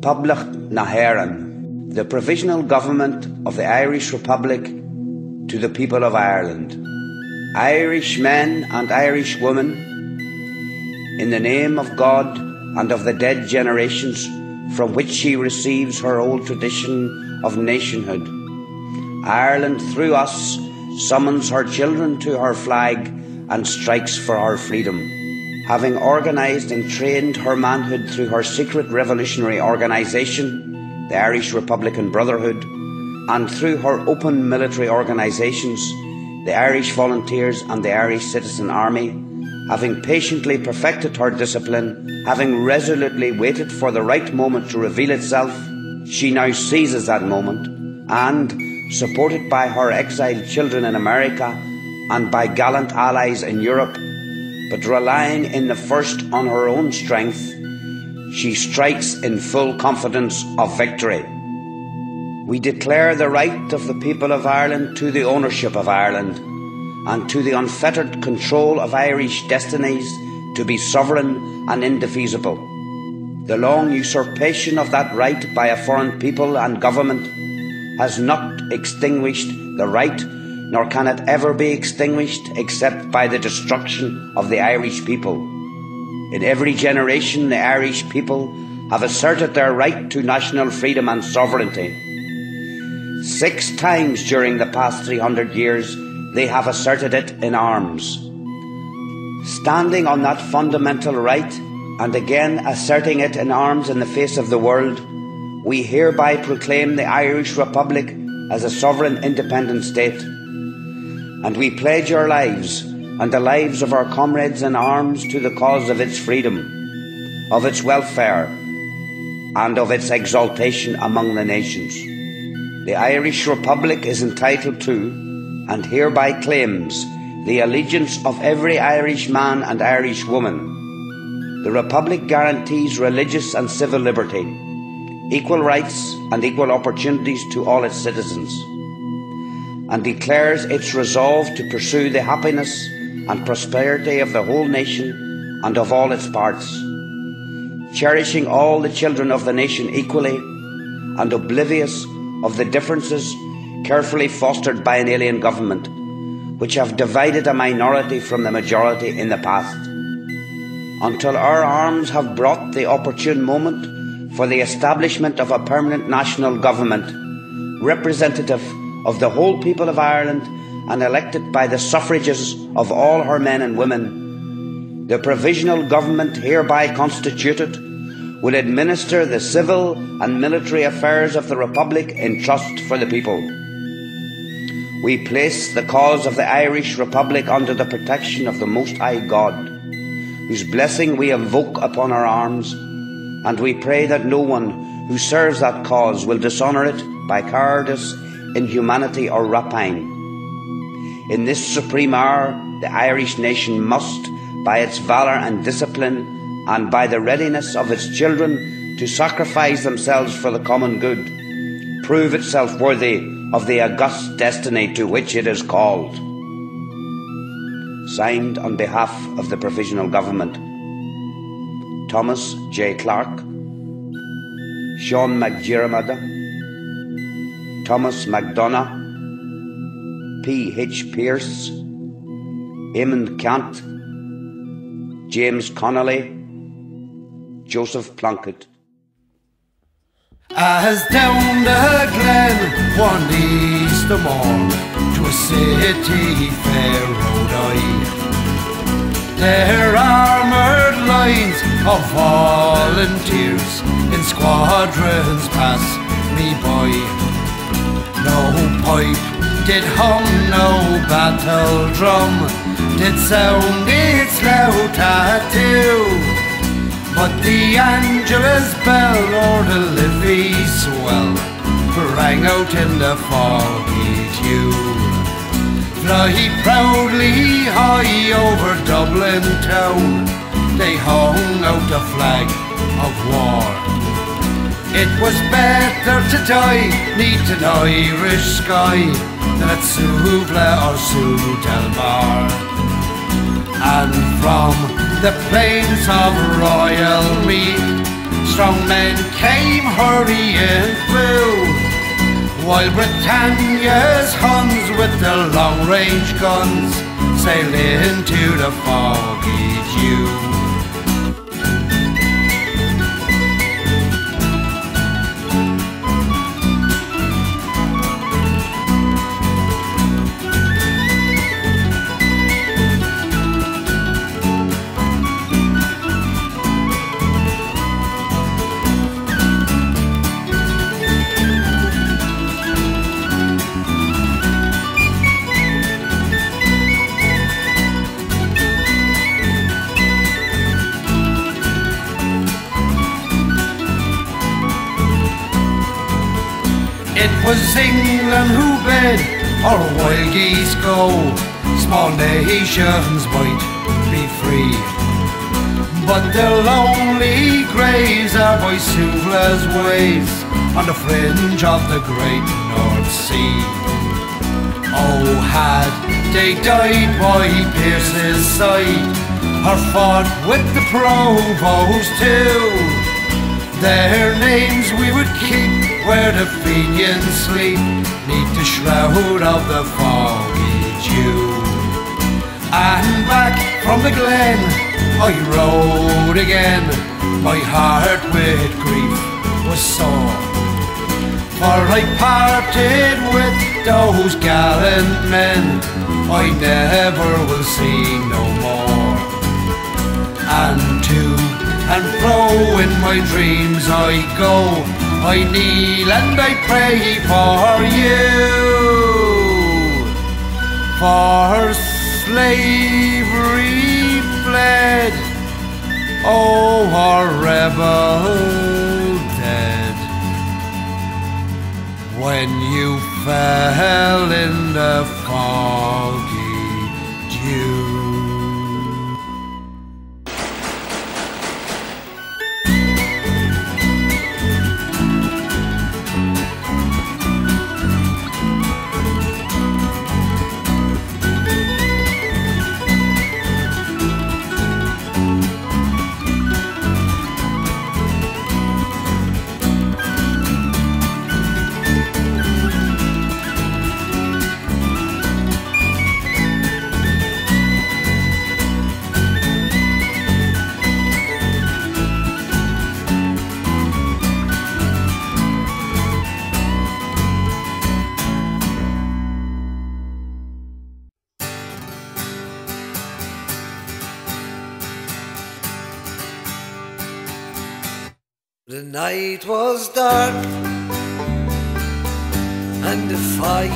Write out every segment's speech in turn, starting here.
Poblacht na hÉireann, the Provisional Government of the Irish Republic to the people of Ireland. Irish men and Irish women, in the name of God and of the dead generations from which she receives her old tradition of nationhood, Ireland through us summons her children to her flag and strikes for our freedom. Having organised and trained her manhood through her secret revolutionary organisation, the Irish Republican Brotherhood, and through her open military organisations, the Irish Volunteers and the Irish Citizen Army, having patiently perfected her discipline, having resolutely waited for the right moment to reveal itself, she now seizes that moment and, supported by her exiled children in America and by gallant allies in Europe, but relying in the first on her own strength, she strikes in full confidence of victory. We declare the right of the people of Ireland to the ownership of Ireland and to the unfettered control of Irish destinies to be sovereign and indefeasible. The long usurpation of that right by a foreign people and government has not extinguished the right, nor can it ever be extinguished except by the destruction of the Irish people. In every generation, the Irish people have asserted their right to national freedom and sovereignty. 6 times during the past 300 years, they have asserted it in arms. Standing on that fundamental right, and again asserting it in arms in the face of the world, we hereby proclaim the Irish Republic as a sovereign independent state. And we pledge our lives and the lives of our comrades in arms to the cause of its freedom, of its welfare, and of its exaltation among the nations. The Irish Republic is entitled to, and hereby claims, the allegiance of every Irish man and Irish woman. The Republic guarantees religious and civil liberty, equal rights and equal opportunities to all its citizens, and declares its resolve to pursue the happiness and prosperity of the whole nation and of all its parts, cherishing all the children of the nation equally and oblivious of the differences carefully fostered by an alien government, which have divided a minority from the majority in the past, until our arms have brought the opportune moment for the establishment of a permanent national government, representative of the whole people of Ireland and elected by the suffrages of all her men and women. The Provisional Government hereby constituted will administer the civil and military affairs of the Republic in trust for the people. We place the cause of the Irish Republic under the protection of the Most High God, whose blessing we invoke upon our arms, and we pray that no one who serves that cause will dishonour it by cowardice, inhumanity or rapine. In this supreme hour, the Irish nation must, by its valour and discipline, and by the readiness of its children to sacrifice themselves for the common good, prove itself worthy of the august destiny to which it is called. Signed on behalf of the Provisional Government, Thomas J. Clark, Sean McGiramada, Thomas McDonough, P. H. Pearce, Eamon Cant, James Connolly, Joseph Plunkett. As down the glen one Easter morn to a city fair rode I. Their armoured lines of volunteers in squadrons pass me by. No pipe did hum, no battle drum did sound its loud tattoo, but the Angelus bell or the Livy swell rang out in the foggy dew. Fly proudly high over Dublin town, they hung out the flag of war. It was better to die neath an Irish sky than at Suvla or St.Finbarr. And from the plains of Royal Meath strong men came hurrying through, while Britannia's Huns with their long-range guns sailed into the foggy dew. It was England who bid our wild geese go. Small nations might be free, but their lonely graves are by Suvla's ways on the fringe of the great North Sea. Oh, had they died by Pearse's side, or fought with the Provost too, their names we would keep where the Fenians sleep, neath the shroud of the foggy dew. And back from the glen I rode again, my heart with grief was sore, for I parted with those gallant men I never will see no more. And to and fro in my dreams I go, I kneel and I pray for you, for slavery fled, oh, our rebel dead, when you fell in the foggy dew. The night was dark and the fight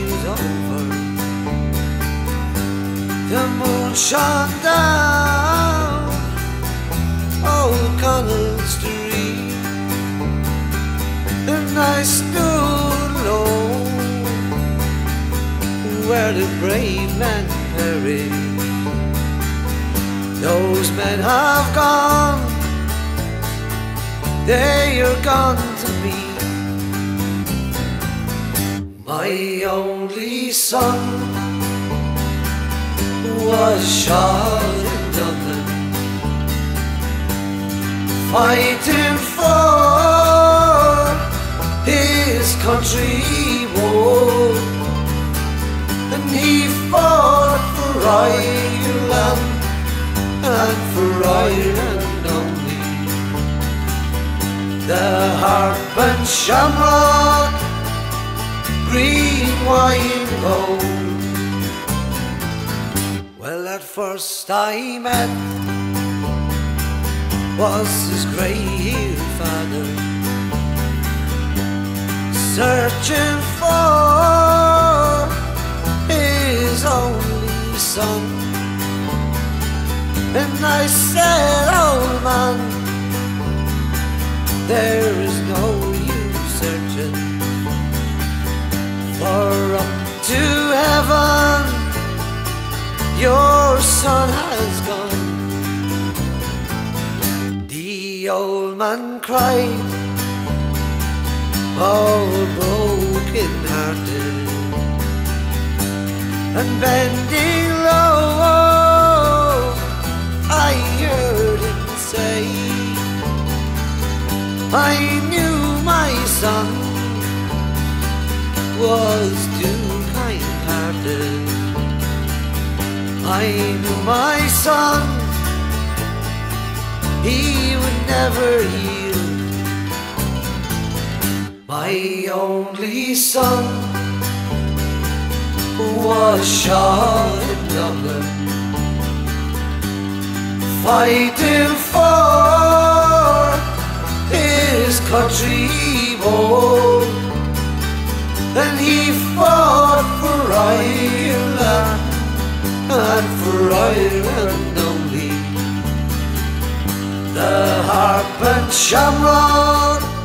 was over. The moon shone down O'Connell Street, and I stood alone where the brave men perished. Those men have gone, they are gone to me. My only son was shot in Dublin, fighting for his country won, and he fought for Ireland and for Ireland only. The harp and shamrock, green, white, gold. Well, at first I met was his grey-haired father, searching for his only son. And I said, old man, there is no use searching, for up to heaven your son has gone. The old man cried, all broken hearted, and bending low I heard him say, I knew my son was too kind-hearted. I knew my son, he would never yield. My only son was shot in Dublin, fighting for his country bold. And he fought for Ireland, and for Ireland only. The harp and shamrock